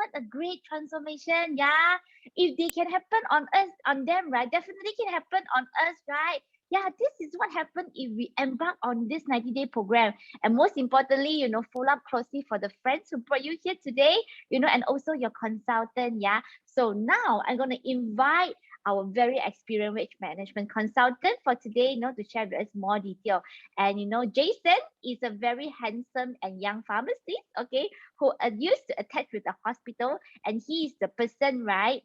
what a great transformation. Yeah. If they can happen on us, on them, right? Definitely can happen on us, right? Yeah, this is what happened if we embark on this 90-day program. And most importantly, follow up closely for the friends who brought you here today, and also your consultant. Yeah. So now I'm going to invite our very experienced weight management consultant for today, to share with us more detail. And Jason is a very handsome and young pharmacist, okay, who used to attach with the hospital, and he is the person, right,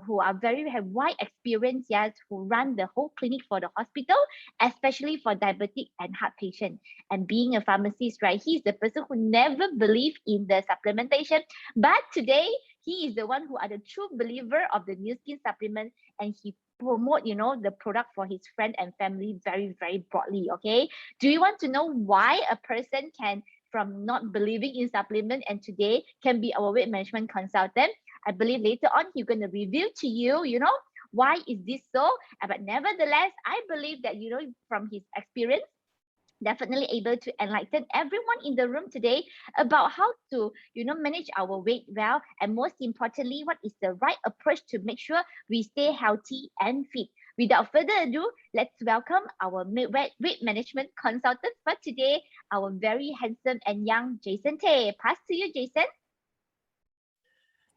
who are very have wide experience, yes, who run the whole clinic for the hospital, especially for diabetic and heart patients. And being a pharmacist, right, he's the person who never believed in the supplementation, but today he is the one who are the true believer of the new skin supplement, and he promote the product for his friend and family very, very broadly. Okay, do you want to know why a person can from not believing in supplement and today can be our weight management consultant? I believe later on he's going to reveal to you, why is this so. But nevertheless, I believe that from his experience, definitely able to enlighten everyone in the room today about how to manage our weight well, and most importantly, what is the right approach to make sure we stay healthy and fit. Without further ado, let's welcome our weight management consultant for today, our very handsome and young Jason Tay. Pass to you, Jason.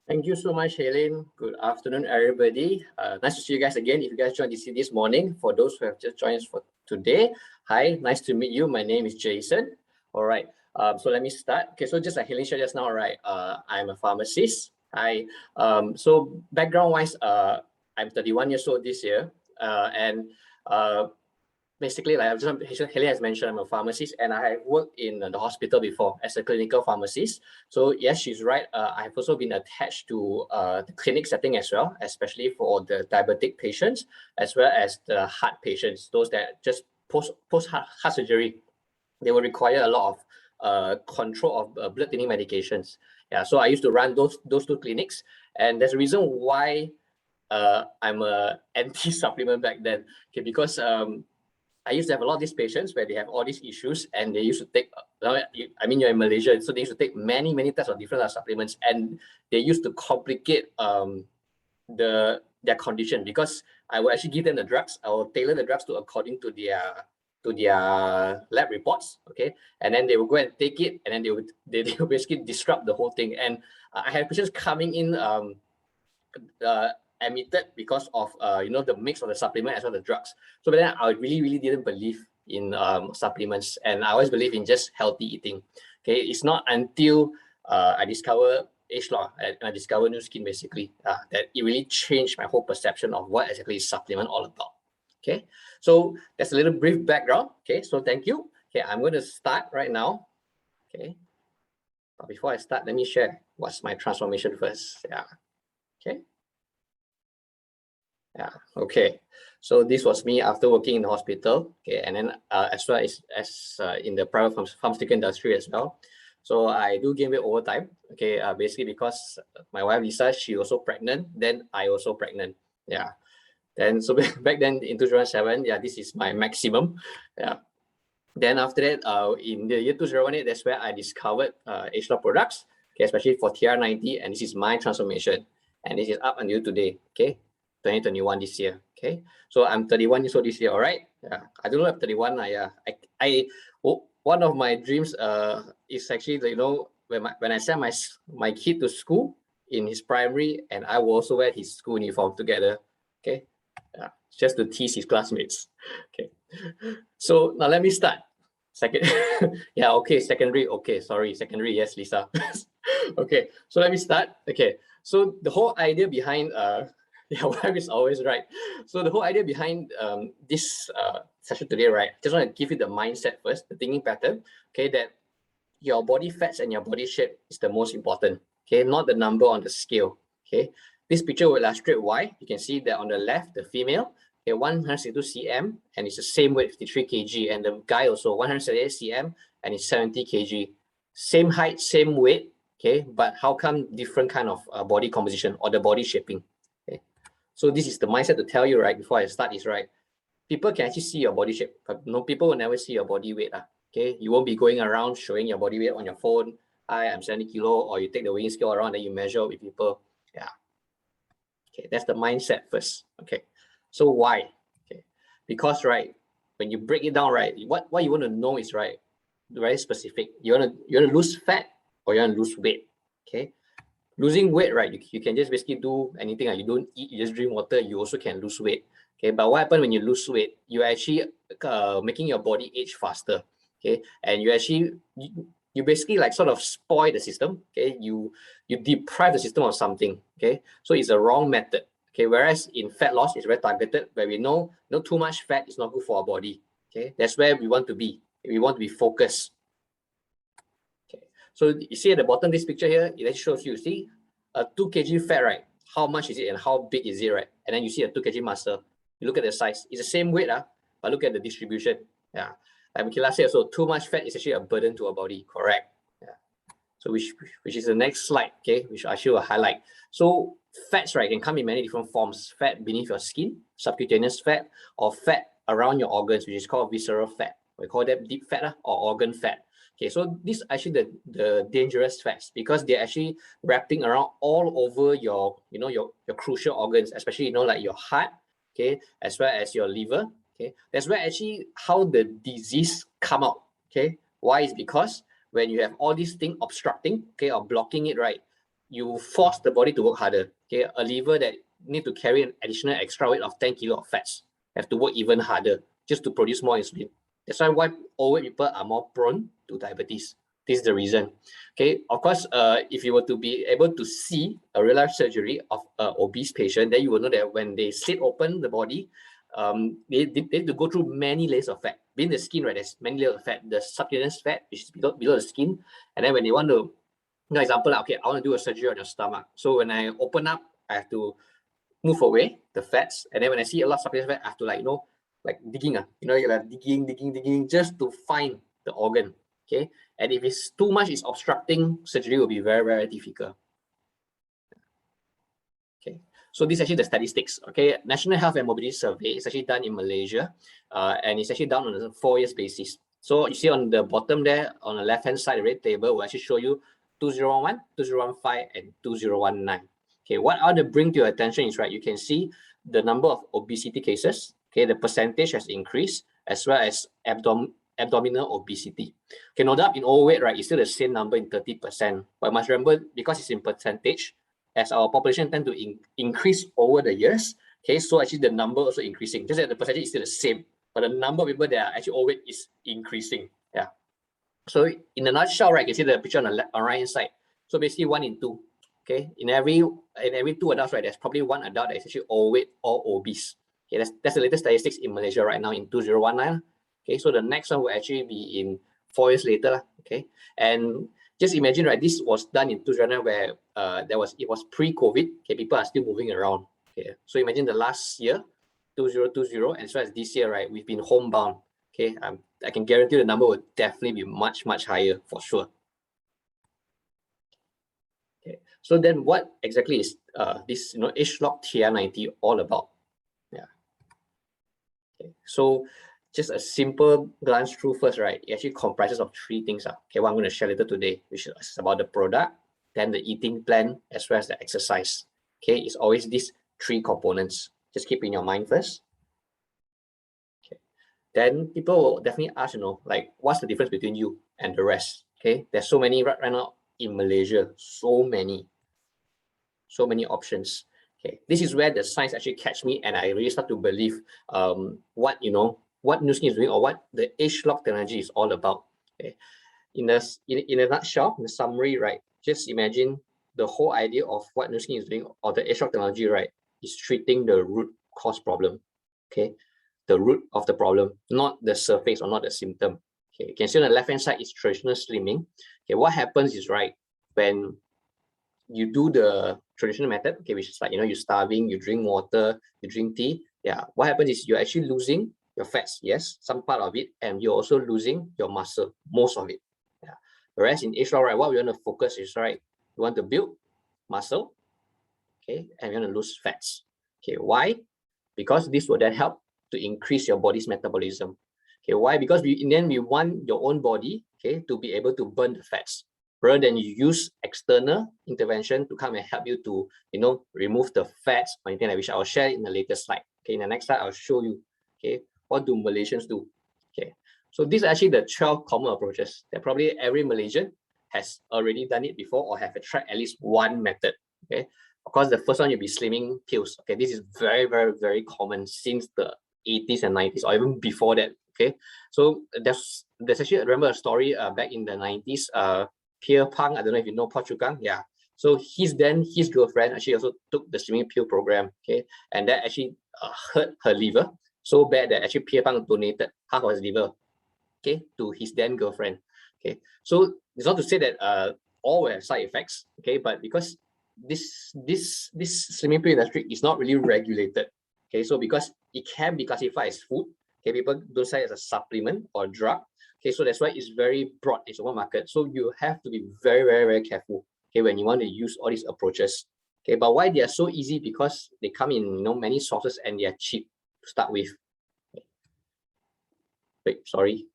Thank you so much, Helen. Good afternoon, everybody. Nice to see you guys again. If you guys joined this morning, for those who have just joined us for today, hi, nice to meet you. My name is Jason. All right. So let me start. Okay, so just like Helen shared just now, right? I'm a pharmacist. So background-wise, I'm 31 years old this year, and basically, like Helen has mentioned, I'm a pharmacist, and I have worked in the hospital before as a clinical pharmacist. So yes, she's right. I've also been attached to the clinic setting as well, especially for the diabetic patients, as well as the heart patients, those that just post heart surgery. They will require a lot of control of blood thinning medications. Yeah, so I used to run those two clinics, and there's a reason why I'm a anti-supplement back then. Okay, because I used to have a lot of these patients where they have all these issues, and they used to take, I mean, you're in Malaysia, so they used to take many types of different supplements, and they used to complicate their condition, because I will actually give them the drugs. I will tailor the drugs to according to their lab reports, okay, and then they will go and take it, and then they will basically disrupt the whole thing. And I have patients coming in admitted because of the mix of the supplement as well as the drugs. So but then I really didn't believe in supplements, and I always believe in just healthy eating. Okay, it's not until I discover ageLOC and I discover new skin, basically, that it really changed my whole perception of what exactly is supplement all about. Okay, so that's a little brief background. Okay, so thank you. Okay, I'm going to start right now. Okay, but before I start, let me share what's my transformation first. Yeah. Okay. Yeah, okay. So this was me after working in the hospital, okay, and then as well as in the private pharmaceutical industry as well. So I do gain weight over time, okay, basically because my wife Lisa, she also pregnant, then I also pregnant. Yeah. Then so back then in 2007, yeah, this is my maximum. Yeah. Then after that, in the year 2018, that's where I discovered ageLOC products, okay, especially for TR90, and this is my transformation, and this is up until today, okay. 2021 this year. Okay, so I'm 31 years old this year. All right. Yeah, I don't know if 31. One of my dreams is actually, when I send my kid to school in his primary, and I will also wear his school uniform together. Okay, yeah, just to tease his classmates. Okay, so now let me start. Second, yeah, okay, secondary. Okay, sorry, secondary. Yes, Lisa. Okay, so let me start. Okay, so the whole idea behind yeah, wife is always right. So the whole idea behind this session today, right? Just want to give you the mindset first, the thinking pattern. Okay, that your body fats and your body shape is the most important. Okay, not the number on the scale. Okay, this picture will illustrate why. You can see that on the left, the female, okay, 162 cm, and it's the same weight, 53 kg, and the guy also 178 cm, and it's 70 kg. Same height, same weight. Okay, but how come different kind of body composition or the body shaping? So this is the mindset to tell you, right, before I start is, right, people can actually see your body shape, but no, people will never see your body weight. Okay, you won't be going around showing your body weight on your phone. hi, I'm 70 kilo, or you take the weighing scale around and you measure with people. Yeah. Okay, that's the mindset first. Okay. So why? Okay. Because right, when you break it down, right, what you want to know is right, very specific. You want to lose fat or you want to lose weight. Okay. Losing weight, right, you can just basically do anything. You don't eat, you just drink water, you also can lose weight. Okay, but what happens when you lose weight? You actually making your body age faster. Okay, and you actually you basically like sort of spoil the system. Okay, you deprive the system of something. Okay, so it's a wrong method. Okay, whereas in fat loss, it's very targeted, where we know too much fat is not good for our body. Okay, that's where we want to be. We want to be focused. Okay, so you see at the bottom this picture here, it actually shows you, see, a 2 kg fat, right? How much is it and how big is it, right? And then you see a 2 kg muscle. You look at the size, it's the same weight, but look at the distribution. Yeah, like Michaela said, so too much fat is actually a burden to our body, correct? Yeah. So which is the next slide, okay, which I should highlight. So fats, right, can come in many different forms. Fat beneath your skin, subcutaneous fat, or fat around your organs, which is called visceral fat. We call that deep fat or organ fat. Okay, so these are actually the dangerous fats because they're actually wrapping around all over your, your crucial organs, especially, like your heart, okay, as well as your liver. Okay, that's where actually how the disease come out. Okay, why is because when you have all these things obstructing, okay, or blocking it, right, you force the body to work harder. Okay, a liver that need to carry an additional extra weight of 10 kilo of fats have to work even harder just to produce more insulin. That's why overweight people are more prone to diabetes. This is the reason. Okay, of course, if you were to be able to see a real life surgery of an obese patient, then you will know that when they slit open the body, they need to go through many layers of fat. Being the skin, right, there's many layers of fat. The subcutaneous fat, which is below the skin, and then when they want to, example, okay, I want to do a surgery on your stomach. So when I open up, I have to move away the fats, and then when I see a lot of subcutaneous fat, I have to like digging, you're like digging just to find the organ. Okay, and if it's too much, it's obstructing, surgery will be very, very difficult. Okay, so this is actually the statistics. Okay, National Health and Mobility Survey is actually done in Malaysia, and it's actually done on a 4 years basis. So you see on the bottom there, on the left hand side, the red table will actually show you 2011, 2015, and 2019. Okay, what I want to bring to your attention is, right, you can see the number of obesity cases. Okay, the percentage has increased, as well as abdominal obesity. Okay, no doubt in overweight, right, it's still the same number in 30%. But must remember, because it's in percentage, as our population tend to increase over the years, okay, so actually the number also increasing. Just that the percentage is still the same, but the number of people that are actually overweight is increasing. Yeah. So in a nutshell, right, you can see the picture on the right hand side. So basically 1 in 2. Okay, in every 2 adults, right, there's probably 1 adult that is actually overweight or obese. Okay, that's the latest statistics in Malaysia right now in 2019. Okay, so the next one will actually be in 4 years later. Okay, and just imagine, right, this was done in 2009 where it was pre-COVID. Okay, people are still moving around. Okay, so imagine the last year, 2020, as well as this year, right, we've been homebound. Okay, I can guarantee the number will definitely be much, much higher for sure. Okay, so then what exactly is this ageLOC TR90 all about? Yeah. Okay, so just a simple glance through first, right? It actually comprises of 3 things. Okay, what I'm going to share later today, which is about the product, then the eating plan, as well as the exercise. Okay, it's always these 3 components. Just keep in your mind first. Okay, then people will definitely ask, like, what's the difference between you and the rest? Okay, there's so many right now in Malaysia, so many options. Okay, this is where the science actually catch me, and I really start to believe what Nu Skin is doing, or what the ageLOC technology is all about. Okay, in a nutshell, in the summary, right, just imagine the whole idea of what Nu Skin is doing, or the ageLOC technology, right, is treating the root cause problem. Okay, the root of the problem, not the surface or not the symptom. Okay, you can see on the left hand side is traditional slimming. Okay, what happens is, right, when you do the traditional method, okay, which is like, you're starving, you drink water, you drink tea. Yeah, what happens is you're actually losing your fats, yes, some part of it, and you're also losing your muscle, most of it. Yeah. Whereas in ageLOC, right, what we want to focus is, right, we want to build muscle, okay, and we want to lose fats. Okay, why? Because this will then help to increase your body's metabolism. Okay, why? Because in the end, we want your own body, okay, to be able to burn the fats. rather than you use external intervention to come and help you to, remove the fats or anything like which I'll share in the later slide. Okay, in the next slide, I'll show you, okay, what do Malaysians do? Okay, so these are actually the 12 common approaches that probably every Malaysian has already done it before or have tried at least one method. Okay, of course, the first one will be slimming pills. Okay, this is very, very, very common since the 80s and 90s or even before that. Okay, so there's actually, I remember a story back in the 90s. Pierre Pang, I don't know if you know Portugal. Yeah, so his girlfriend actually also took the slimming pill program. Okay, and that actually hurt her liver so bad that actually Pierre Pang donated half of his liver, okay, to his then girlfriend. Okay, so it's not to say that all will have side effects. Okay, but because this slimming pill industry is not really regulated. Okay, so because it can be classified as food, okay, people don't say it as a supplement or drug. Okay, so that's why it's very broad. It's open market. So you have to be very, very, very careful. Okay, when you want to use all these approaches. Okay, but why they are so easy? Because they come in many sources and they are cheap to start with. Okay. Wait, sorry.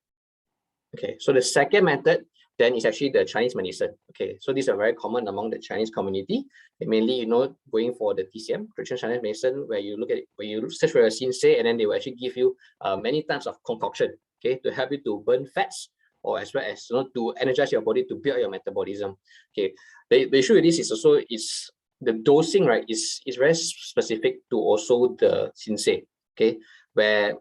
Okay, so the second method then is actually the Chinese medicine. Okay, so these are very common among the Chinese community. They mainly, going for the TCM, traditional Chinese medicine, where you look at it, where you search for a sensei, and then they will actually give you many types of concoction, okay, to help you to burn fats, or as well as to energize your body to build your metabolism. Okay, the issue with this is also the dosing, right? Is very specific to also the sensei. Okay, where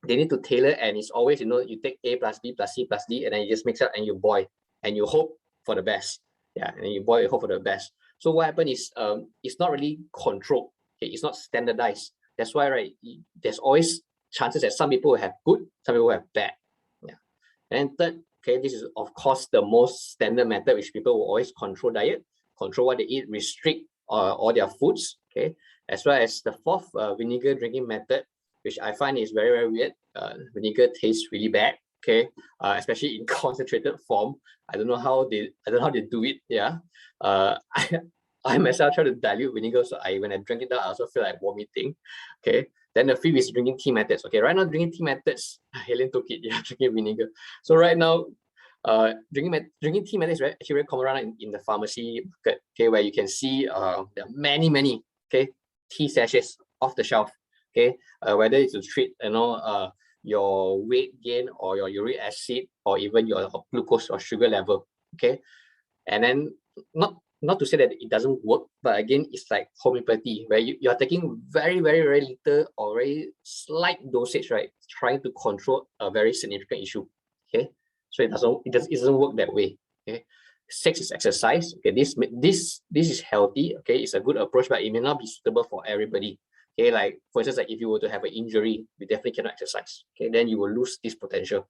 they need to tailor, and it's always, you take A plus B plus C plus D, and then you just mix up and you boil and you hope for the best. Yeah, and you boil, you hope for the best. So what happens is it's not really controlled. Okay, it's not standardized. That's why, right, there's always chances that some people will have good, some people will have bad. Yeah. And third, okay, this is of course the most standard method, which people will always control diet, control what they eat, restrict all their foods. Okay, as well as the fourth, vinegar drinking method, which I find is very, very weird. Vinegar tastes really bad. Okay, especially in concentrated form. I don't know how they do it. Yeah, I myself try to dilute vinegar, so when I drink it down, I also feel like vomiting. Okay, then the fifth is drinking tea methods. Okay, right now drinking tea methods, Helen took it. Yeah, drinking vinegar. So right now, drinking tea methods is actually very common around in the pharmacy market. Okay, where you can see there are many okay tea sachets off the shelf. Okay, whether it's to treat your weight gain or your uric acid or even your glucose or sugar level. Okay, and then not to say that it doesn't work, but again, it's like homeopathy, where you are taking very, very, very little or very slight dosage, right, trying to control a very significant issue. Okay, so it doesn't work that way. Okay, six is exercise. Okay, this is healthy. Okay, it's a good approach, but it may not be suitable for everybody. Okay, like for instance, like if you were to have an injury, you definitely cannot exercise. Okay, then you will lose this potential.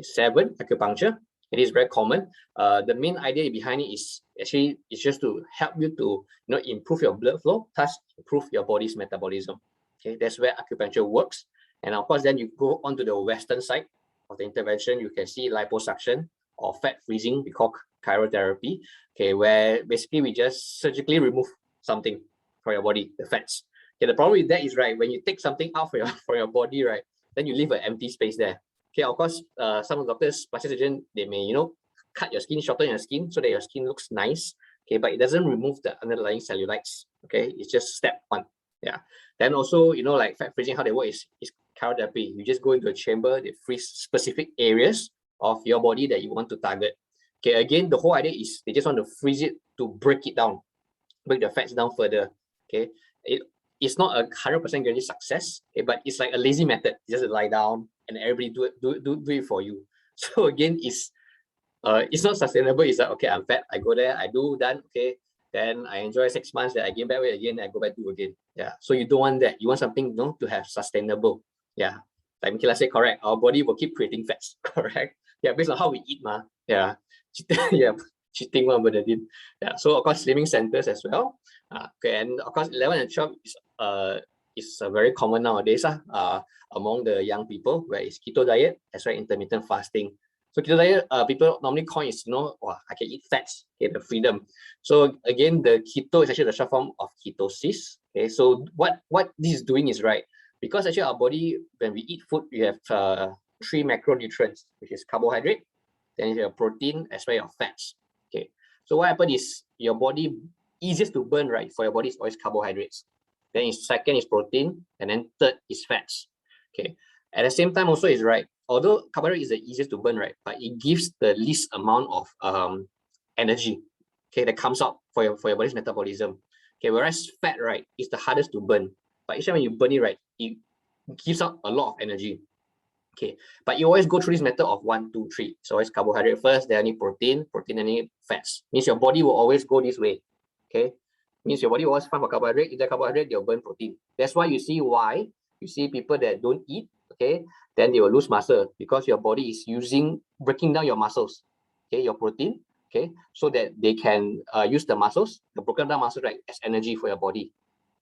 Seven, acupuncture. It is very common. The main idea behind it is actually just to help you to improve your blood flow, thus improve your body's metabolism. Okay, that's where acupuncture works. And of course, then you go onto the Western side of the intervention. You can see liposuction or fat freezing, we call cryotherapy. Okay, where basically we just surgically remove something from your body, the fats. Okay, the problem with that is, right, when you take something out from your body, right, then you leave an empty space there. Okay, of course, some doctors, plastic surgeons, they may, cut your skin, shorten your skin so that your skin looks nice. Okay, but it doesn't remove the underlying cellulites. Okay, it's just step one. Yeah. Then also, like fat freezing, how they work is cryotherapy. You just go into a chamber, they freeze specific areas of your body that you want to target. Okay, again, the whole idea is they just want to freeze it to break it down, break the fats down further. Okay, it's not a 100% guaranteed success, okay, but it's like a lazy method. You just lie down and everybody do it for you. So again, it's not sustainable. It's like, okay, I'm fat, I go there, I do done, okay, then I enjoy 6 months, then I gain back weight again, I go back to again. Yeah. So you don't want that. You want something to have sustainable. Yeah. Like Mikela said, correct. Our body will keep creating fats. Correct. Yeah, based on how we eat, ma. Yeah. Yeah. Cheating one, but yeah. So of course, slimming centers as well. Okay, and of course, 11 and 12 is very common nowadays among the young people, where it's keto diet as well as intermittent fasting. So keto diet, people normally call it, I can eat fats, okay, the freedom. So again, the keto is actually the short form of ketosis. Okay, so what this is doing is, right, because actually our body, when we eat food, we have 3 macronutrients, which is carbohydrate, then your protein as well your fats. Okay, so what happens is your body easiest to burn, right? For your body is always carbohydrates. Then second is protein, and then third is fats. Okay, at the same time also is right. Although carbohydrate is the easiest to burn, right? But it gives the least amount of energy, okay, that comes out for your body's metabolism. Okay, whereas fat, right, is the hardest to burn. But each time when you burn it, right, it gives out a lot of energy. Okay, but you always go through this method of 1, 2, 3. So always carbohydrate first, then need protein, then need fats. Means your body will always go this way. Okay, means your body will always find for carbohydrate. If the carbohydrate, they'll burn protein. That's why you see people that don't eat, okay, then they will lose muscle because your body is breaking down your muscles, okay, your protein, okay, so that they can use the muscles, the broken down muscles, right, as energy for your body.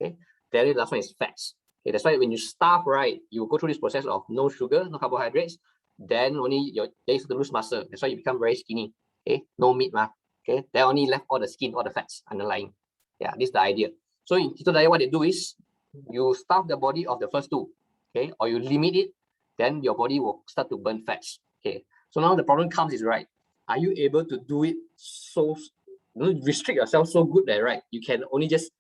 Okay, then the last one is fats. Okay, that's why when you starve, right, you go through this process of no sugar, no carbohydrates, then only your legs to lose muscle. That's why you become very skinny. Okay, no meat, okay, then only left all the skin, all the fats underlying. Yeah, this is the idea. So in keto diet, what they do is you starve the body of the first two, okay, or you limit it, then your body will start to burn fats. Okay, so now the problem comes is, right, are you able to do it so restrict yourself so good that, right, you can only just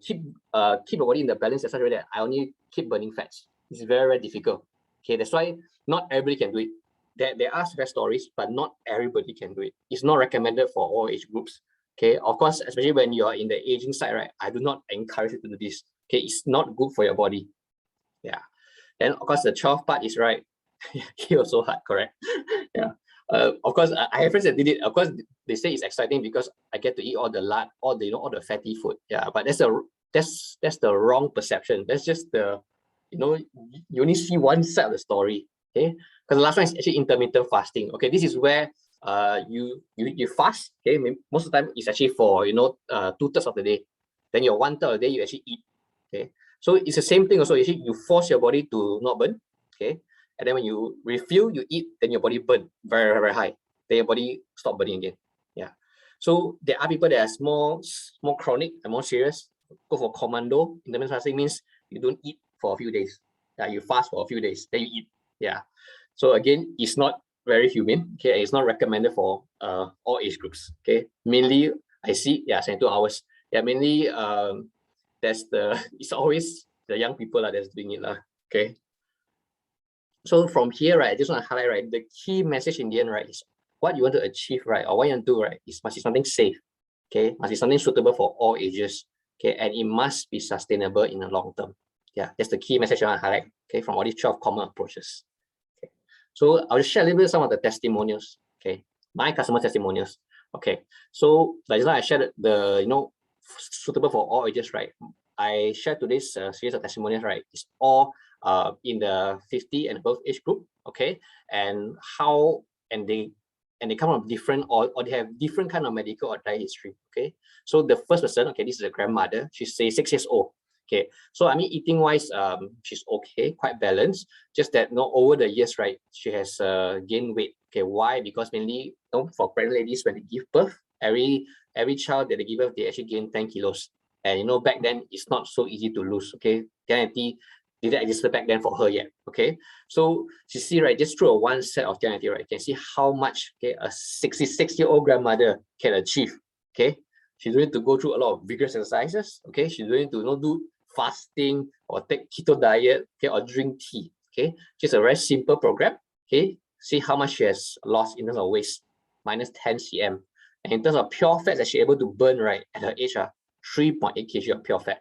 keep your body in the balance in such a way that I only keep burning fats? It's very, very difficult. Okay, that's why not everybody can do it. There are success stories, but not everybody can do it. It's not recommended for all age groups. Okay, of course, especially when you are in the aging side, right, I do not encourage you to do this. Okay, it's not good for your body. Yeah, then of course the 12 part is, right, he also hard, correct? Yeah. Of course, I have friends that did it. Of course, they say it's exciting because I get to eat all the lard, all the fatty food. Yeah, but that's the wrong perception. That's just you only see one side of the story. Okay, because the last one is actually intermittent fasting. Okay, this is where you fast. Okay, most of the time it's actually for 2/3 of the day. Then your 1/3 of the day you actually eat. Okay, so it's the same thing also. Actually, you force your body to not burn. Okay, and then when you refuel, you eat, then your body burn very, very high. Then your body stop burning again. Yeah. So there are people that are more chronic and more serious. Go for commando. Intermittent fasting means you don't eat for a few days. Yeah, you fast for a few days, then you eat. Yeah. So again, it's not very humane. Okay, it's not recommended for all age groups. Okay, mainly I see 72 hours. Yeah, mainly it's always the young people that's doing it Okay. So from here, right, I just want to highlight, right, the key message in the end, right, is what you want to achieve, right, or what you want to do, right, is must be something safe, okay, must be something suitable for all ages, okay, and it must be sustainable in the long term. Yeah, that's the key message I want to highlight, okay, from all these 12 common approaches. Okay. So I'll share a little bit of some of the testimonials, okay, my customer testimonials. Okay, so like I shared the suitable for all ages, right? I shared today's series of testimonials, right? It's all in the 50 and above age group, okay, and they come from different or they have different kind of medical or diet history, okay. So the first person, okay, this is a grandmother. She's 6 years old, okay. So I mean, eating wise, she's okay, quite balanced. Just that over the years, right, she has gained weight. Okay, why? Because mainly for pregnant ladies, when they give birth, every child that they give birth, they actually gain 10 kilos. And back then it's not so easy to lose. Okay, TR90 didn't exist back then for her yet. Okay, so you see, right, just through one set of TR90, right, you can see how much, okay, a 66-year-old grandmother can achieve. Okay, she's going to go through a lot of vigorous exercises. Okay, she's going to do fasting or take keto diet, okay, or drink tea. Okay, just a very simple program. Okay, see how much she has lost in terms of waist, minus 10 cm. And in terms of pure fat that she's able to burn, right, at her age, 3.8 kg of pure fat.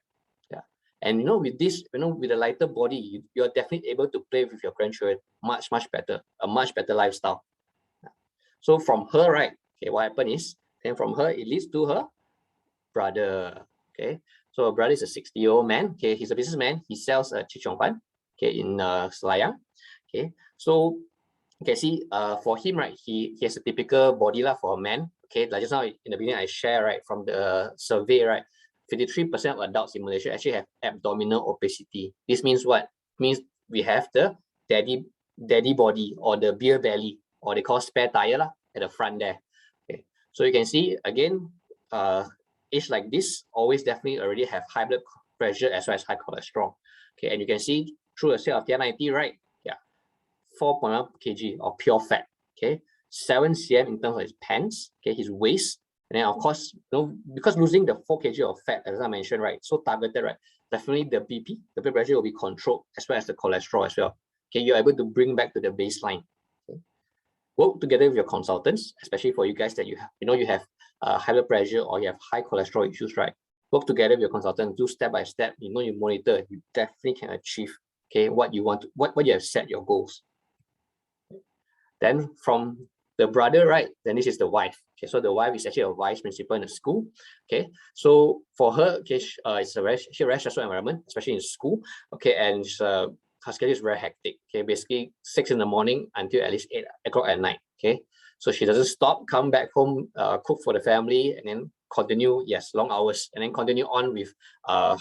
Yeah. And with this, with a lighter body, you're definitely able to play with your grandchildren much, much better, a much better lifestyle. Yeah. So from her, right, okay, what happened is, then from her, it leads to her brother. Okay. So her brother is a 60-year-old man. Okay, he's a businessman. He sells chichongpan, okay, in Selayang. Okay. So you can see for him, right, he has a typical body for a man. Okay, like just now in the beginning I share, right, from the survey, right, 53% of adults in Malaysia actually have abdominal obesity. This means what? It means we have the daddy body or the beer belly, or they call spare tire at the front there. Okay, so you can see again, age like this always definitely already have high blood pressure as well as high cholesterol. Okay, and you can see through a set of TR90, right, 4.1 kg of pure fat. Okay, 7 cm in terms of his pants, okay, his waist. And then of course, because losing the 4 kg of fat, as I mentioned, right, so targeted, right, definitely the BP, the blood pressure will be controlled, as well as the cholesterol as well. Okay, you're able to bring back to the baseline. Okay. Work together with your consultants, especially for you guys that you have high blood pressure or you have high cholesterol issues, right? Work together with your consultant, do step by step. You monitor, you definitely can achieve, okay, what you want to, what you have set your goals. Then from the brother, right, then this is the wife. Okay, so the wife is actually a vice principal in the school. Okay, so for her, okay, it's a very stressful environment, especially in school. Okay, and her schedule is very hectic. Okay, basically 6 in the morning until at least 8 o'clock at night. Okay, so she doesn't stop, come back home, cook for the family, and then continue, yes, long hours, and then continue on with her,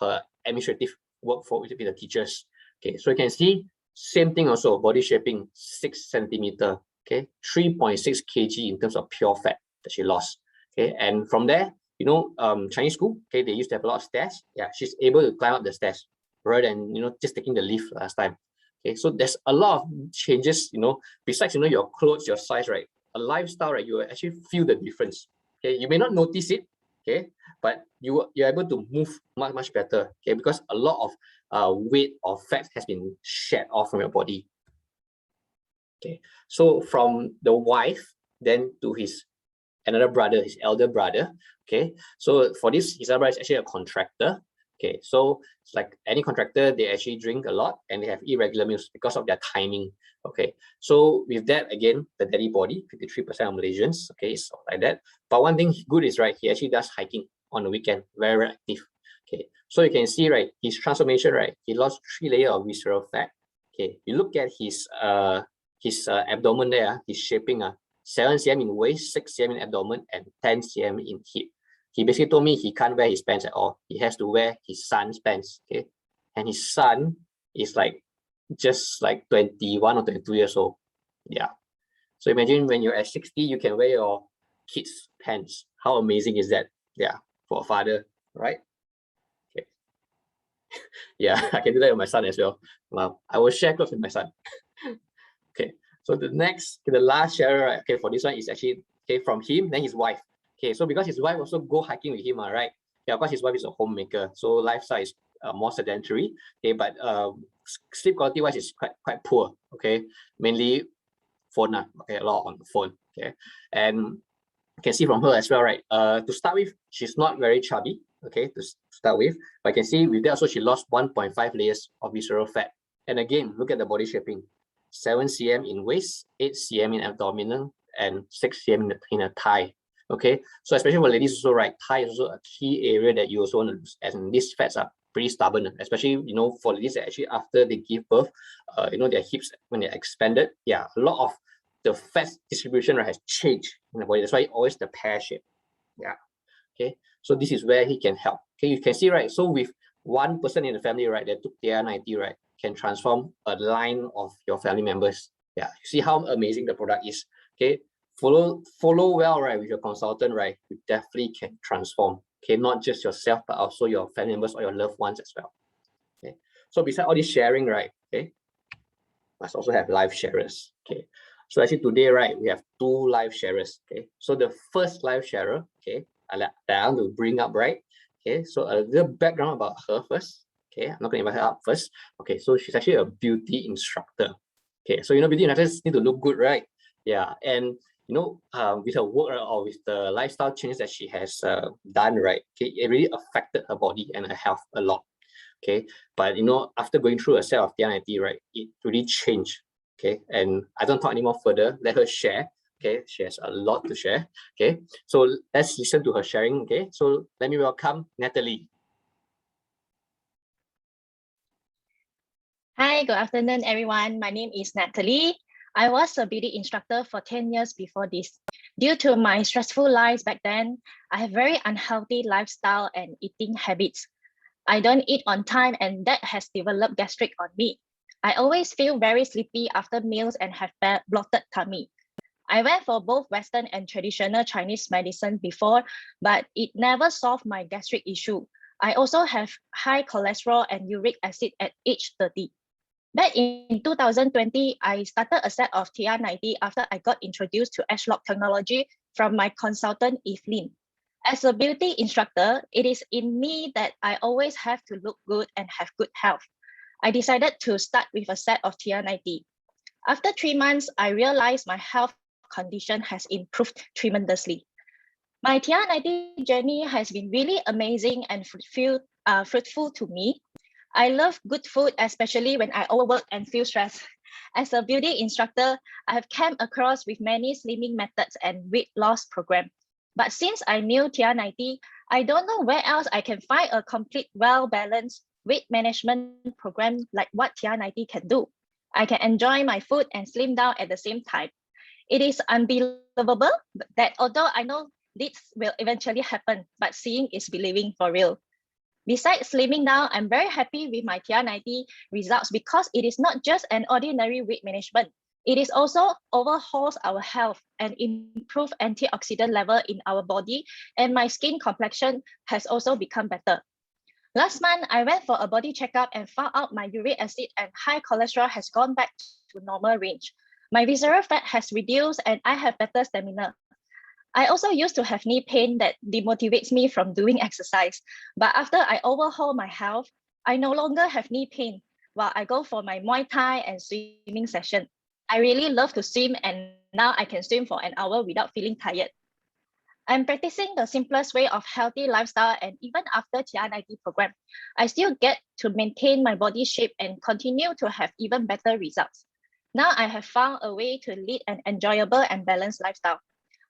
her administrative work with the teachers. Okay, so you can see same thing also, body shaping 6 centimeter, okay, 3.6 kg in terms of pure fat that she lost. Okay, and from there, Chinese school, okay, they used to have a lot of stairs. Yeah, she's able to climb up the stairs rather than just taking the lift last time. Okay, so there's a lot of changes, besides your clothes, your size, right? A lifestyle, right? You will actually feel the difference. Okay, you may not notice it, okay, but you're able to move much better, okay, because a lot of weight or fat has been shed off from your body. Okay, so from the wife then to his another brother, his elder brother. Okay, so for this, his elder brother is actually a contractor. Okay, so it's like any contractor, they actually drink a lot and they have irregular meals because of their timing. Okay, so with that, again, the daddy body, 53% of Malaysians, okay, so like that. But one thing good is, right, he actually does hiking on the weekend, very active. Okay, so you can see, right, his transformation, right, he lost 3 layers of visceral fat. Okay, you look at his abdomen there, his shaping, 7 cm in waist, 6 cm in abdomen, and 10 cm in hip. He basically told me he can't wear his pants at all. He has to wear his son's pants, okay? And his son is just like 21 or 22 years old. Yeah. So imagine when you're at 60, you can wear your kids' pants. How amazing is that? Yeah, for a father, right? Okay. Yeah, I can do that with my son as well. Wow, I will share clothes with my son. Okay, so the last sharer, right, okay, for this one is actually, okay, from him, then his wife. Okay, so because his wife also go hiking with him, right? Yeah, of course, his wife is a homemaker, so lifestyle is more sedentary. Okay, but sleep quality wise is quite poor. Okay, mainly phone, okay, a lot on the phone. Okay, and you can see from her as well, right? To start with, she's not very chubby. Okay, to start with, but you can see with that also she lost 1.5 layers of visceral fat. And again, look at the body shaping: 7 cm in waist, 8 cm in abdominal, and 6 cm in a thigh. Okay, so especially for ladies also, right, thigh is also a key area that you also want to lose, and these fats are pretty stubborn, especially for ladies that actually after they give birth, their hips when they're expanded, yeah, a lot of the fat distribution, right, has changed in the body. That's why always the pear shape. Yeah. Okay, so this is where he can help. Okay, you can see, right, so with one person in the family, right, that took TR90, right, can transform a line of your family members. Yeah, you see how amazing the product is. Okay, follow well, right, with your consultant, right, you definitely can transform. Okay, not just yourself, but also your family members or your loved ones as well. Okay, so besides all this sharing, right, okay, must also have live sharers. Okay, so actually today, right, we have 2 live sharers. Okay, so the first live sharer, okay, that I want to bring up, right? Okay, so a little background about her first. Okay, I'm not going to invite her up first. Okay, so she's actually a beauty instructor. Okay, so beauty instructors need to look good, right? Yeah, and with her work or with the lifestyle changes that she has done, right? Okay, it really affected her body and her health a lot. Okay, but after going through a set of TR90, right, it really changed. Okay, and I don't talk anymore further. Let her share. Okay, she has a lot to share. Okay, so let's listen to her sharing. Okay, so let me welcome Natalie. Hi, good afternoon, everyone. My name is Natalie. I was a beauty instructor for 10 years before this. Due to my stressful lives back then, I have very unhealthy lifestyle and eating habits. I don't eat on time, and that has developed gastric on me. I always feel very sleepy after meals and have bloated tummy. I went for both Western and traditional Chinese medicine before, but it never solved my gastric issue. I also have high cholesterol and uric acid at age 30. Back in 2020, I started a set of TR90 after I got introduced to ageLOC technology from my consultant, Evelyn. As a beauty instructor, it is in me that I always have to look good and have good health. I decided to start with a set of TR90. After 3 months, I realized my health condition has improved tremendously. My TR90 journey has been really amazing and fruitful to me. I love good food, especially when I overwork and feel stressed. As a beauty instructor, I have come across with many slimming methods and weight loss programs. But since I knew TR90, I don't know where else I can find a complete, well-balanced weight management program like what TR90 can do. I can enjoy my food and slim down at the same time. It is unbelievable that although I know this will eventually happen, but seeing is believing for real. Besides slimming down, I'm very happy with my TR90 results because it is not just an ordinary weight management. It is also overhauls our health and improve antioxidant level in our body, and my skin complexion has also become better. Last month, I went for a body checkup and found out my uric acid and high cholesterol has gone back to normal range. My visceral fat has reduced and I have better stamina. I also used to have knee pain that demotivates me from doing exercise. But after I overhaul my health, I no longer have knee pain while I go for my Muay Thai and swimming session. I really love to swim and now I can swim for an hour without feeling tired. I'm practicing the simplest way of healthy lifestyle, and even after TR90 program, I still get to maintain my body shape and continue to have even better results. Now I have found a way to lead an enjoyable and balanced lifestyle.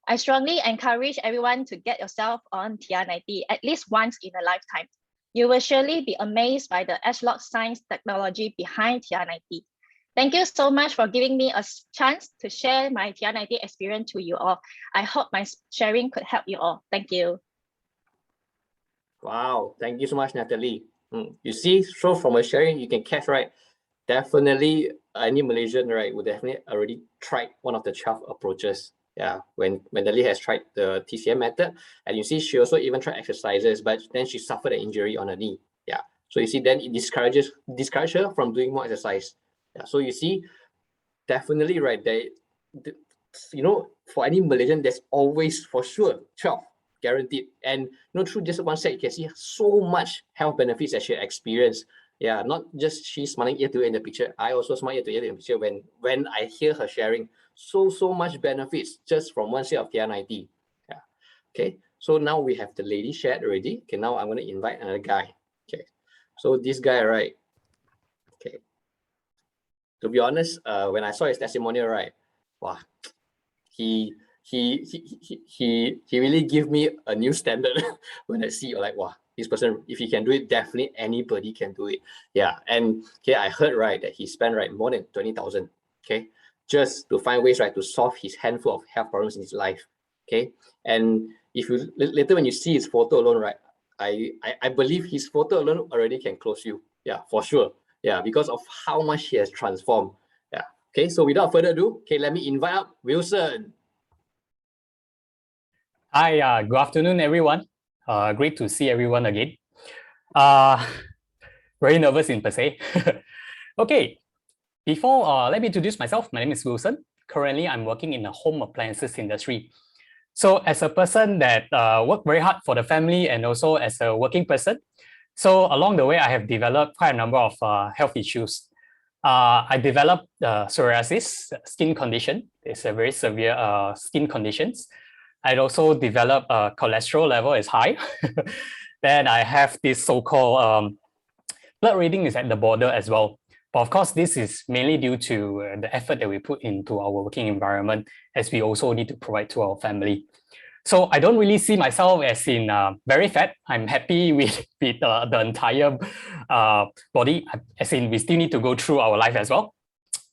I strongly encourage everyone to get yourself on TR90 at least once in a lifetime. You will surely be amazed by the ageLOC science technology behind TR90. Thank you so much for giving me a chance to share my TR90 experience to you all. I hope my sharing could help you all. Thank you. Wow, thank you so much, Natalie. You see, so from a sharing, you can catch, right? Definitely, any Malaysian, right, would definitely already tried one of the 12 approaches. Yeah, when Natalie has tried the TCM method, and you see, she also even tried exercises, but then she suffered an injury on her knee. Yeah, so you see, then it discourages her from doing more exercise. Yeah, so you see, definitely, right, you know, for any Malaysian, there's always for sure 12 guaranteed. And you know, through just one set, you can see so much health benefits that she experienced. Yeah, not just she smiling ear to ear in the picture. I also smile ear to ear in the picture when I hear her sharing so much benefits just from one set of TR90. Yeah. Okay. So now we have the lady shared already. Okay. Now I'm going to invite another guy. Okay. So this guy, right? Okay. To be honest, when I saw his testimonial, right? Wow. He really gave me a new standard when I see like, wow, this person, if he can do it, definitely anybody can do it. Yeah. And okay, I heard right that he spent right more than 20,000, okay, just to find ways right to solve his handful of health problems in his life. Okay. And if you later when you see his photo alone, right, I believe his photo alone already can close you. Yeah, for sure. Yeah, because of how much he has transformed. Yeah. Okay, so without further ado, okay, let me invite up Wilson. Hi, good afternoon, everyone. Great to see everyone again. Very nervous in per se. Okay, before let me introduce myself. My name is Wilson. Currently, I'm working in the home appliances industry. So as a person that work very hard for the family and also as a working person, so along the way, I have developed quite a number of health issues. I developed psoriasis skin condition. It's a very severe skin conditions. I also developed cholesterol level is high. Then I have this so-called blood reading is at the border as well. But of course, this is mainly due to the effort that we put into our working environment, as we also need to provide to our family. So I don't really see myself as in very fat. I'm happy with the entire body, as in we still need to go through our life as well.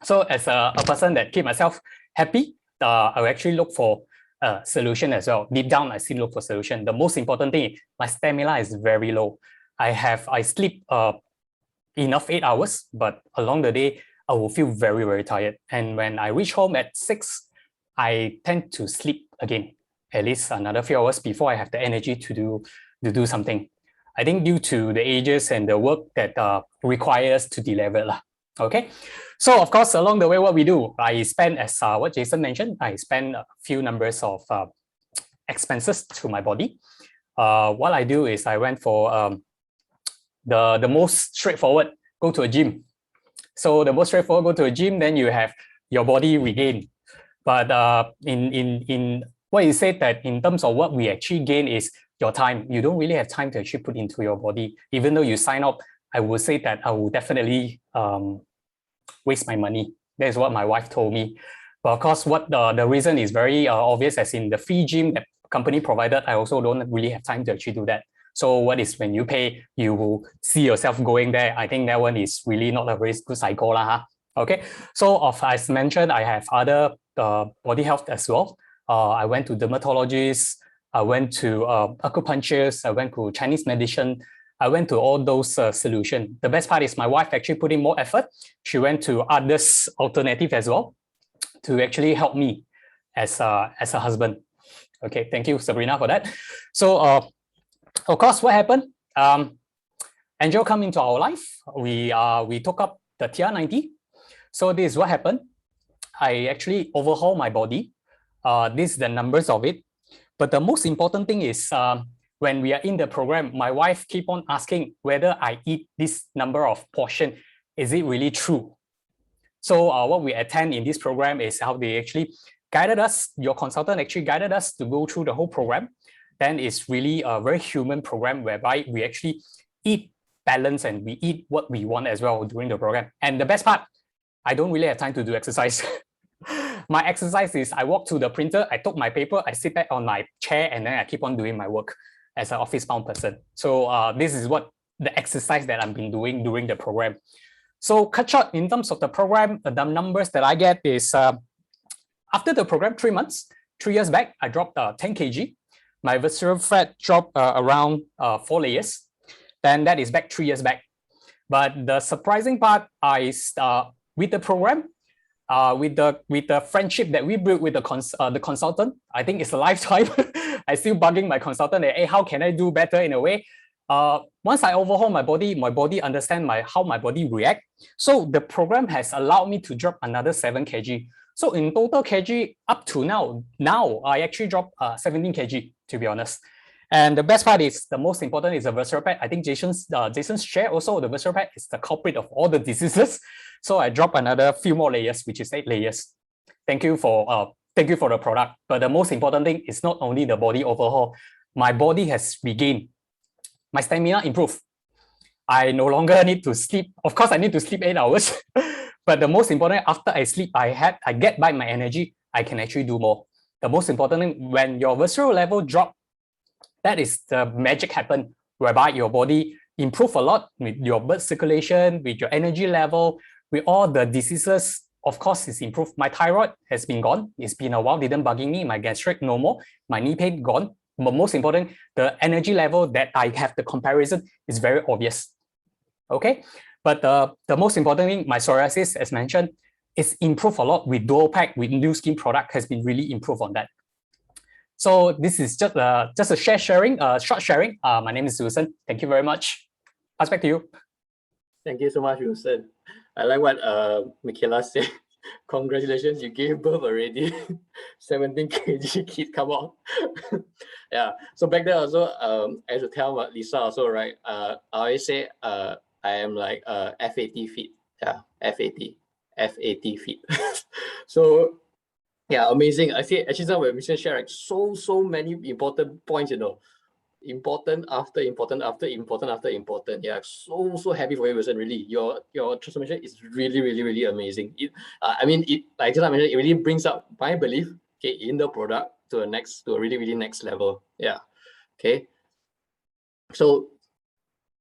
So as a person that keep myself happy, I will actually look for a solution as well. Deep down, I still look for solution. The most important thing, my stamina is very low. I sleep enough 8 hours, but along the day, I will feel very tired. And when I reach home at 6, I tend to sleep again, at least another few hours before I have the energy to do something. I think due to the ages and the work that requires to deliver. Okay, so of course, along the way, what we do, I spend, as what Jason mentioned, I spend a few numbers of expenses to my body. What I do is I went for the most straightforward, go to a gym. So the most straightforward, go to a gym, then you have your body regain. But in what you said, that in terms of what we actually gain is your time. You don't really have time to actually put into your body. Even though you sign up, I would say that I will definitely waste my money. That is what my wife told me. But of course, what the reason is very obvious, as in the free gym that company provided, I also don't really have time to actually do that. So what is when you pay, you will see yourself going there. I think that one is really not a very good cycle lah. Huh? Okay, so as mentioned, I have other body health as well. I went to dermatologists, I went to acupuncturists, I went to Chinese medicine, I went to all those solutions. The best part is my wife actually put in more effort. She went to others alternative as well to actually help me as a husband. Okay, thank you, Sabrina, for that. So of course, what happened? Angel come into our life. We took up the TR90. So this is what happened. I actually overhaul my body. This is the numbers of it. But the most important thing is when we are in the program, my wife keep on asking whether I eat this number of portion. Is it really true? So what we attend in this program is how they actually guided us. Your consultant actually guided us to go through the whole program. Then it's really a very human program whereby we actually eat balance and we eat what we want as well during the program. And the best part, I don't really have time to do exercise. My exercise is I walk to the printer, I took my paper, I sit back on my chair, and then I keep on doing my work as an office-bound person. So this is what the exercise that I've been doing during the program. So cut short, in terms of the program, the numbers that I get is after the program, 3 months, 3 years back, I dropped 10 kg. My visceral fat dropped around 4 layers. Then that is back 3 years back. But the surprising part is with the program, with the friendship that we built with the consultant, I think it's a lifetime. I still bugging my consultant that, hey, how can I do better in a way? Once I overhaul my body understand how my body react. So the program has allowed me to drop another 7 kg. So in total kg up to now I actually dropped 17 kg, to be honest. And the best part is, the most important is the visceral fat. I think Jason's share also, the visceral fat is the culprit of all the diseases. So I dropped another few more layers, which is 8 layers. Thank you for the product. But the most important thing is not only the body overhaul. My body has regained. My stamina improved. I no longer need to sleep. Of course, I need to sleep 8 hours. But the most important, after I sleep, I get back my energy. I can actually do more. The most important thing, when your visceral level drop, that is the magic happen, whereby your body improve a lot with your blood circulation, with your energy level, with all the diseases. Of course, it's improved. My thyroid has been gone. It's been a while, didn't bugging me. My gastric, no more. My knee pain, gone. But most important, the energy level that I have the comparison is very obvious. Okay, but the most important thing, my psoriasis, as mentioned, is improved a lot with dual pack, with new skin product has been really improved on that. So this is just a short sharing. My name is Wilson. Thank you very much. Pass back to you. Thank you so much, Wilson. I like what Michaela said. Congratulations, you gave birth already. 17 kg kid come out. Yeah. So back then also, I used to tell Lisa also, right? I always say I am like FAT fit. Yeah, FAT fit. So yeah, amazing. I see actually some of share like so many important points, you know. Important after important after important after important. Yeah, so happy for you, Wilson. Really, your transformation is really amazing. I mean, like just I mentioned, it really brings up my belief, okay, in the product to a really next level. Yeah, okay. So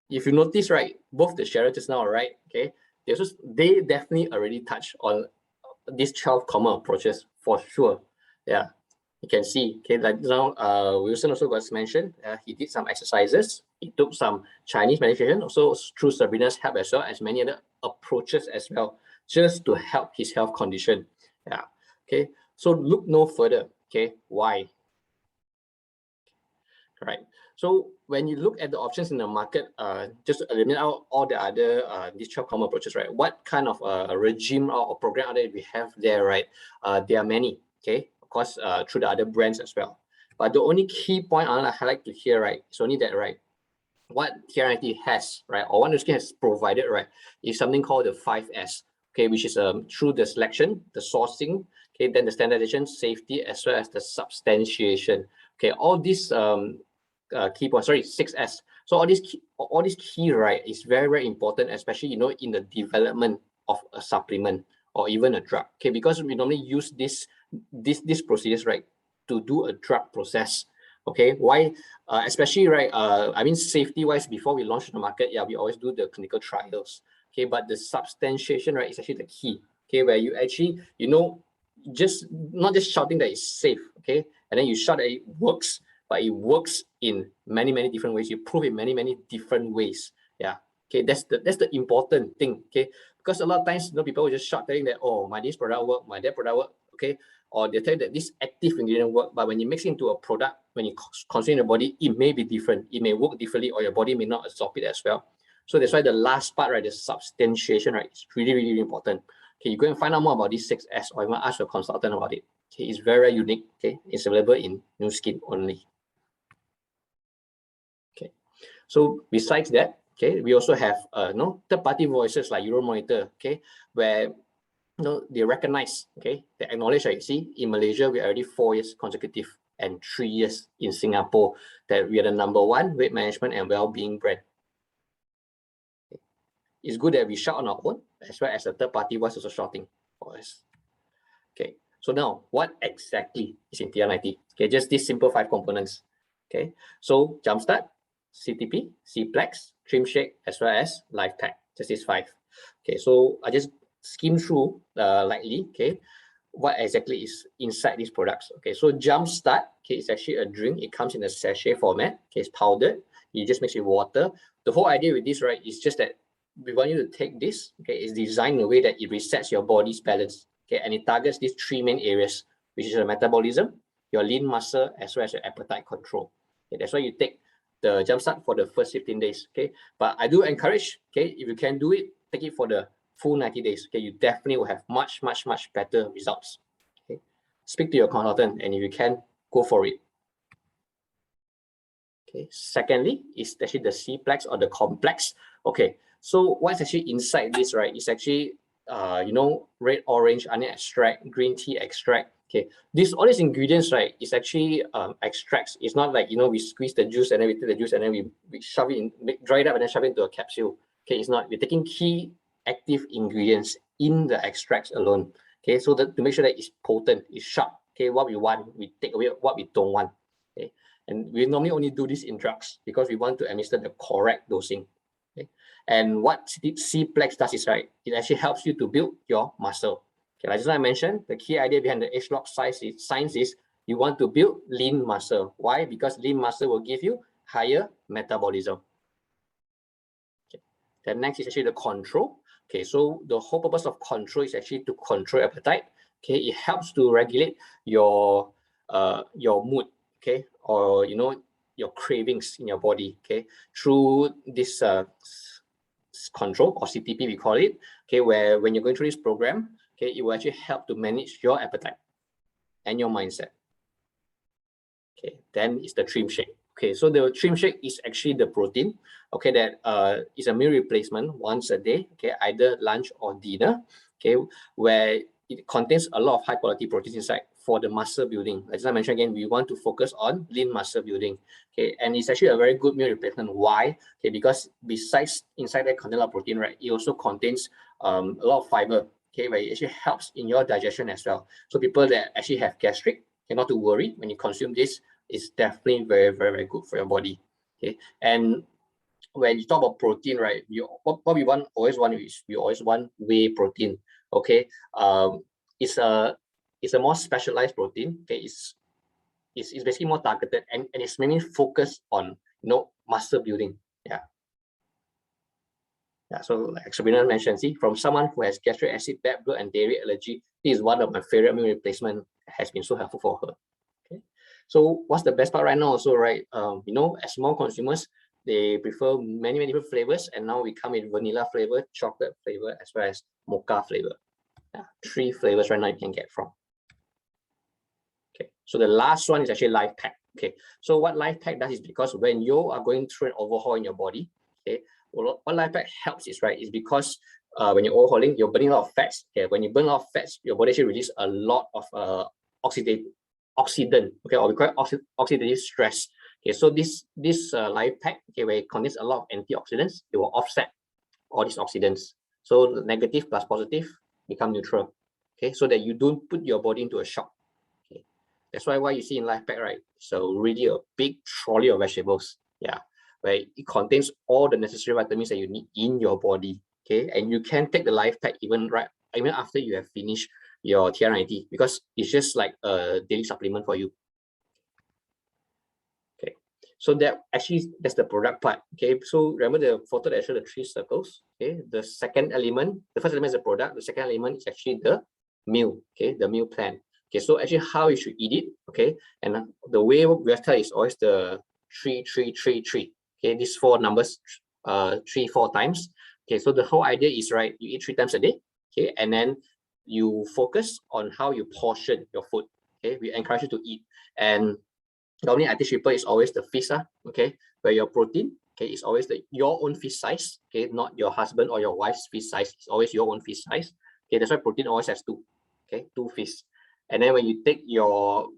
if you notice, right, both the sharers just now, right, okay, they definitely already touched on these 12 common approaches for sure. Yeah. You can see, okay, like now Wilson also got mentioned, he did some exercises, he took some Chinese medication, also through Sabrina's help as well, as many other approaches as well, just to help his health condition. Yeah, okay, so look no further, okay, why? Right, So when you look at the options in the market, just to eliminate out all the other these 12 common approaches, right? What kind of regime or program are there we have there, right? There are many, okay? Of course, through the other brands as well. But the only key point I highlight to here, right, is only that, right, what TR90 has, right, or what NuSkin has provided, right, is something called the 5S, okay, which is through the selection, the sourcing, okay, then the standardization, safety, as well as the substantiation. Okay, all these key points, sorry, 6S. So all these key, right, is very, very important, especially, you know, in the development of a supplement or even a drug. Okay, because we normally use these procedures, right, to do a drug process. Okay, why? Especially, right, I mean, safety-wise, before we launch the market, yeah, we always do the clinical trials. Okay, but the substantiation, right, is actually the key. Okay, where you actually, you know, just not just shouting that it's safe, okay, and then you shout that it works, but it works in many, many different ways. You prove in many, many different ways. Yeah. Okay, that's the important thing. Okay, because a lot of times, you know, people will just shout telling that, oh, my this product work, my that product work. Okay, or they tell you that this active ingredient work, but when you mix it into a product, when you consume in the body, it may be different. It may work differently, or your body may not absorb it as well. So that's why the last part, right, the substantiation, right, is really, really, really important. Okay, you go and find out more about this 6S, or even ask your consultant about it. Okay, it's very, very unique. Okay, it's available in NuSkin only. Okay, so besides that, okay, we also have third-party voices like Euromonitor, okay, where they recognize, okay, they acknowledge, right, see, in Malaysia, we're already 4 years consecutive and 3 years in Singapore that we are the #1 weight management and well-being brand. Okay. It's good that we shout on our own, as well as the third-party voice also shouting for us. Okay, so now what exactly is in TR90? Okay, just these simple 5 components. Okay, so Jumpstart, CTP, C-Plex, Trim Shake, as well as Life Pack, just these 5. Okay, so I just skim through lightly, okay, what exactly is inside these products. Okay, so Jumpstart, okay, it's actually a drink. It comes in a sachet format. Okay, it's powdered. You just mix it with water. The whole idea with this, right, is just that we want you to take this. Okay, it's designed in a way that it resets your body's balance. Okay, and it targets these 3 main areas, which is your metabolism, your lean muscle, as well as your appetite control. Okay, that's why you take the Jumpstart for the first 15 days. Okay, but I do encourage, okay, if you can do it, take it for the full 90 days. Okay, you definitely will have much, much, much better results. Okay, speak to your consultant, and if you can, go for it. Okay, secondly, is actually the C-Plex or the complex. Okay, so what's actually inside this, right? It's actually red, orange, onion extract, green tea extract. Okay, all these ingredients, right, is actually extracts. It's not like, we squeeze the juice and then we take the juice and then we shove it in, dry it up and then shove it into a capsule. Okay, it's not. We're taking key active ingredients in the extracts alone. Okay, so that to make sure that it's potent, it's sharp. Okay, what we want, we take away what we don't want. Okay, and we normally only do this in drugs because we want to administer the correct dosing. Okay, and what C-Plex does is, right, it actually helps you to build your muscle. Okay, like I mentioned, the key idea behind the ageLOC science is you want to build lean muscle. Why? Because lean muscle will give you higher metabolism. Okay. Then next is actually the control. Okay, so the whole purpose of control is actually to control appetite. Okay, it helps to regulate your mood. Okay, or your cravings in your body. Okay, through this control, or CTP we call it. Okay, where when you're going through this program, okay, it will actually help to manage your appetite and your mindset. Okay, then it's the Trim Shake. Okay, so the Trim Shake is actually the protein, okay, that is a meal replacement once a day, okay, either lunch or dinner, okay, where it contains a lot of high quality proteins inside for the muscle building. As I mentioned again, we want to focus on lean muscle building, okay, and it's actually a very good meal replacement. Why? Okay, because besides inside that content of protein, right, it also contains a lot of fiber, okay, where it actually helps in your digestion as well. So people that actually have gastric, okay, not to worry, when you consume this, it's definitely very, very, very good for your body. Okay, and when you talk about protein, right, what we always want is we always want whey protein. Okay, it's a more specialized protein. Okay, it's basically more targeted and it's mainly focused on muscle building. Yeah. Yeah, so like Sabrina mentioned, see, from someone who has gastric acid, bad blood, and dairy allergy, this is one of my favorite meal replacement. Has been so helpful for her. Okay, So what's the best part right now also, right? You know, as small consumers, they prefer many different flavors, and now we come with vanilla flavor, chocolate flavor, as well as mocha flavor. 3 flavors right now you can get from. Okay, so the last one is actually Life Pack. Okay, so what Life Pack does is, because when you are going through an overhaul in your body, okay, what Life Pack helps is, right, is because when you're overhauling, you're burning a lot of fats. Okay, when you burn a lot of fats, your body actually releases a lot of oxidant, okay, or we call it oxidative stress. Okay, so this Life Pack, okay, where it contains a lot of antioxidants, it will offset all these oxidants. So the negative plus positive become neutral. Okay, so that you don't put your body into a shock. Okay, that's why you see in Life Pack, right? So really a big trolley of vegetables. Yeah, where it contains all the necessary vitamins that you need in your body. Okay, and you can take the Life Pack even after you have finished your TR90, because it's just like a daily supplement for you. Okay, so that's the product part. Okay, so remember the photo that I showed the 3 circles. Okay, the second element, the first element is the product, the second element is actually the meal. Okay, the meal plan. Okay, so actually how you should eat it. Okay, and the way we have tell is always the 3 3 3 3. Okay, these 4 numbers 3 4 times. Okay, so the whole idea is, right, you eat 3 times a day. Okay, and then you focus on how you portion your food. Okay, we encourage you to eat, and normally I teach people is always the feast, okay, where your protein, okay, is always your own feast size. Okay, not your husband or your wife's feast size. It's always your own feast size. Okay, that's why protein always has 2. Okay, 2 feasts. And then when you take your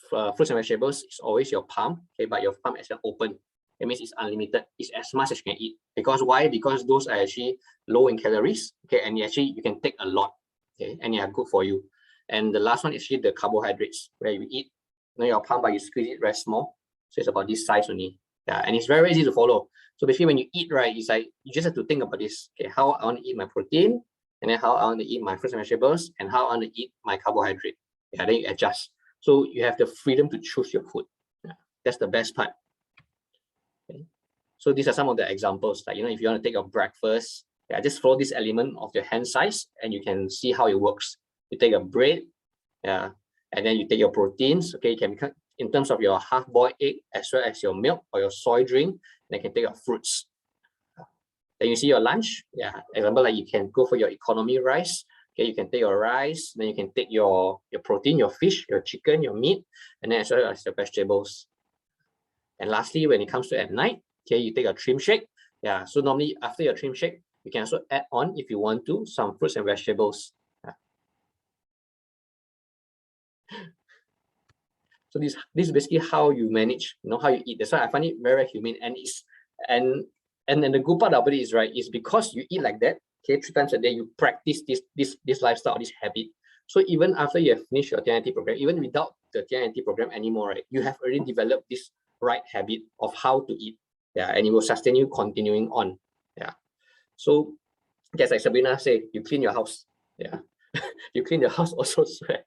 fruits and vegetables, it's always your palm. Okay, but your palm is open. It means it's unlimited. It's as much as you can eat. Because why? Because those are actually low in calories. Okay, and you can take a lot. Okay, and they are good for you. And the last one is actually the carbohydrates, where you eat, you know, your palm, but you squeeze it very small. So it's about this size only. Yeah, and it's very easy to follow. So basically, when you eat, right, it's like you just have to think about this. Okay, how I want to eat my protein, and then how I want to eat my fruits and vegetables, and how I want to eat my carbohydrate. Yeah, then you adjust. So you have the freedom to choose your food. Yeah, that's the best part. Okay. So these are some of the examples. Like, you know, if you want to take your breakfast, yeah, just follow this element of your hand size, and you can see how it works. You take a bread, yeah, and then you take your proteins. Okay, you can become, in terms of your half-boiled egg, as well as your milk or your soy drink. Then you can take your fruits. Then you see your lunch. Yeah, example, like you can go for your economy rice. Okay, you can take your rice, then you can take your protein, your fish, your chicken, your meat, and then as well as your vegetables. And lastly, when it comes to at night, okay, you take a trim shake. Yeah, so normally after your trim shake, you can also add on, if you want to, some fruits and vegetables. Yeah. So this is basically how you manage, you know, how you eat. That's why I find it very humane, and then the good part about it is, right, is because you eat like that, okay, 3 times a day, you practice this lifestyle, this habit. So even after you have finished your TR90 program, even without the TR90 program anymore, right, you have already developed this right habit of how to eat. Yeah, and it will sustain you continuing on. Yeah. So just like Sabrina said, you clean your house. Yeah. You clean your house also sweat.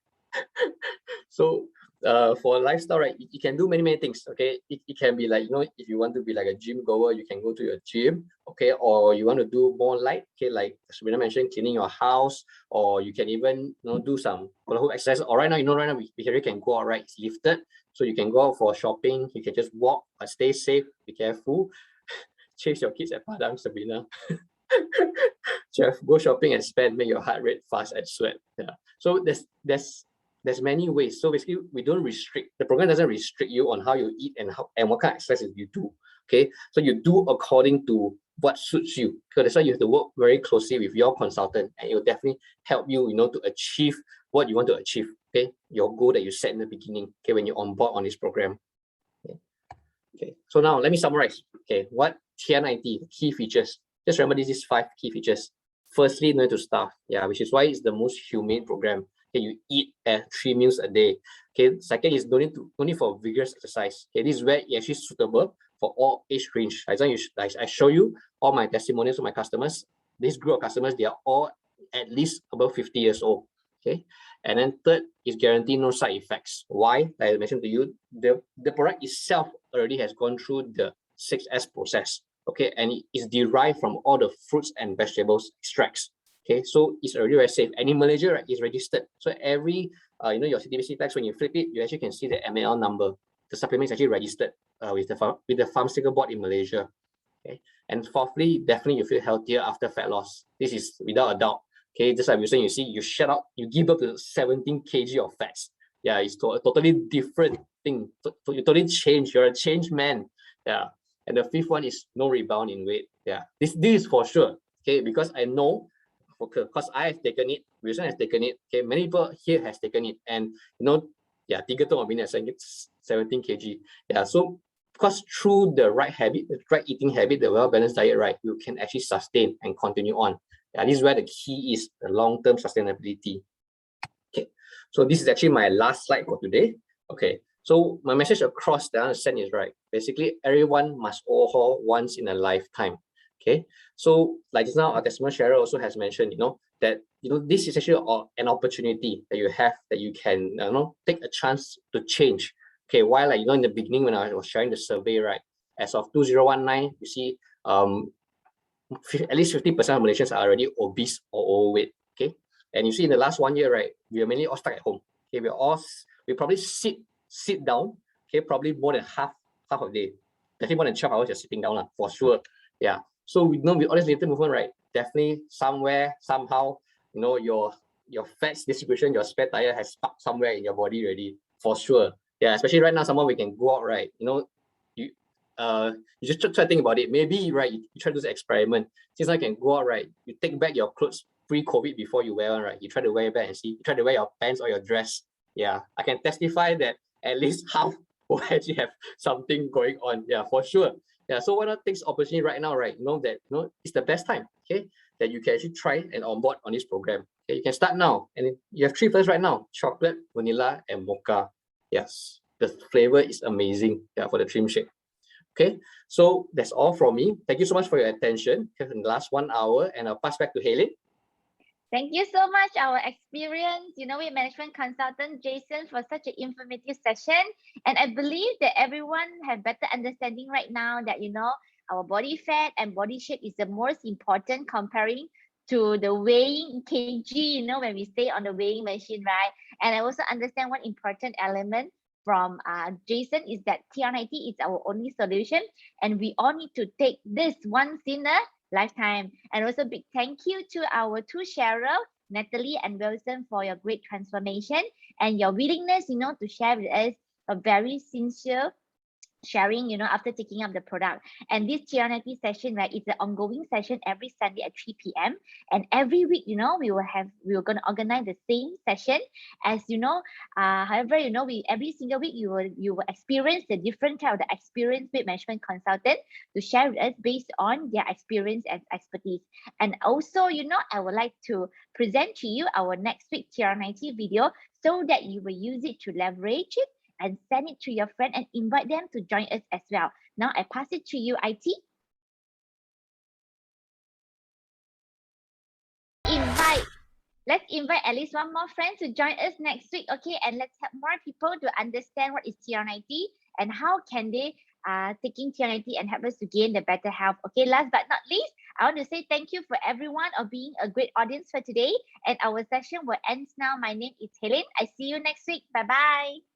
So for a lifestyle, right, you can do many things. Okay, it can be like, you know, if you want to be like a gym goer, you can go to your gym. Okay, or you want to do more light, okay, like Sabrina mentioned, cleaning your house, or you can even, you know, do some exercise. Or right now, you know, right now we can go out, right, it's lifted, so you can go out for shopping. You can just walk, but stay safe, be careful. Chase your kids at Padang, Sabrina. Jeff, go shopping and spend, make your heart rate fast and sweat. Yeah. So there's many ways. So basically, we don't restrict. The program doesn't restrict you on how you eat and what kind of exercises you do. Okay, so you do according to what suits you. So that's why you have to work very closely with your consultant, and it will definitely help you, you know, to achieve what you want to achieve. Okay, your goal that you set in the beginning. Okay, when you're on board on this program. Okay. So now let me summarize. Okay, what TR90 key features? Just remember, this is 5 key features. Firstly, no need to starve. Yeah, which is why it's the most humane program. Okay, you eat at 3 meals a day. Okay, second is no need for vigorous exercise. Okay, this is where it's actually suitable for all age range. Like I show you all my testimonials of my customers. This group of customers, they are all at least above 50 years old. Okay, and then third is guarantee no side effects. Why? Like I mentioned to you, the product itself already has gone through the 6S process. Okay, and it is derived from all the fruits and vegetables extracts. Okay, so it's already very safe. And in Malaysia, right, it's registered. So every you know, your CTBC tax, when you flip it, you actually can see the ML number. the supplement is actually registered with the pharmaceutical board in Malaysia. Okay, and fourthly, definitely you feel healthier after fat loss. This is without a doubt. Okay, just like we saying, you see, you give up to 17 kg of fats. Yeah, it's a totally different thing. You totally change. You're a changed man. Yeah, and the fifth one is no rebound in weight. Yeah, this is for sure. Okay, because I know, because I have taken it, Wilson has taken it. Okay, many people here has taken it, and yeah, 3 ton of minutes saying it's 17 kg. Yeah, so because through the right habit, the right eating habit, the well-balanced diet, right, you can actually sustain and continue on. Yeah, this is where the key is, the long-term sustainability. Okay, so this is actually my last slide for today. Okay, so my message across the understand is right. Basically, everyone must overhaul once in a lifetime. Okay, so like just now, our customer Cheryl also has mentioned, that this is actually an opportunity that you have, that you can take a chance to change. Okay, while in the beginning when I was sharing the survey, right, as of 2019, you see at least 50% of Malaysians are already obese or overweight. Okay, and you see in the last 1 year, right, we are mainly all stuck at home. Okay, we probably sit down. Okay, probably more than half of the day, definitely more than 12 hours you're sitting down, for sure. Yeah, so we know with all this latent movement, right, definitely somewhere, somehow, your fats distribution, your spare tire has stuck somewhere in your body already, for sure. Yeah, especially right now, someone we can go out, right? You just try to think about it. Maybe, right, you try to do this experiment. Since I can go out, right, you take back your clothes pre-COVID before you wear one, right? You try to wear it back and see. You try to wear your pants or your dress. Yeah, I can testify that at least half will actually have something going on. Yeah, for sure. Yeah, so why not take this opportunity right now, right? That it's the best time, okay, that you can actually try and onboard on this program. Okay, you can start now, and you have 3 flavors right now: chocolate, vanilla, and mocha. Yes, the flavor is amazing. Yeah, for the trim shake. Okay, so that's all from me. Thank you so much for your attention in the last 1 hour, and I'll pass back to Helen. Thank you so much, our experienced, weight management consultant, Jason, for such an informative session. And I believe that everyone have better understanding right now that, our body fat and body shape is the most important comparing to the weighing kg, when we stay on the weighing machine, right? And I also understand one important element from Jason is that TR90 is our only solution, and we all need to take this once in a lifetime. And also big thank you to our two Cheryl, Natalie and Wilson, for your great transformation and your willingness, to share with us a very sincere sharing, after taking up the product. And this TR90 session, right, it's an ongoing session every Sunday at 3 p.m. And every week, we were going to organize the same session as, however, every single week you will experience the different type of the experienced weight management consultant to share with us based on their experience and expertise. And also, I would like to present to you our next week TR90 video so that you will use it to leverage it and send it to your friend and invite them to join us as well. Now I pass it to you, IT. Let's invite at least one more friend to join us next week, okay? And let's help more people to understand what is TR90 and how can they taking TR90 and help us to gain the better health. Okay, last but not least, I want to say thank you for everyone of being a great audience for today. And our session will end now. My name is Helen. I see you next week. Bye-bye.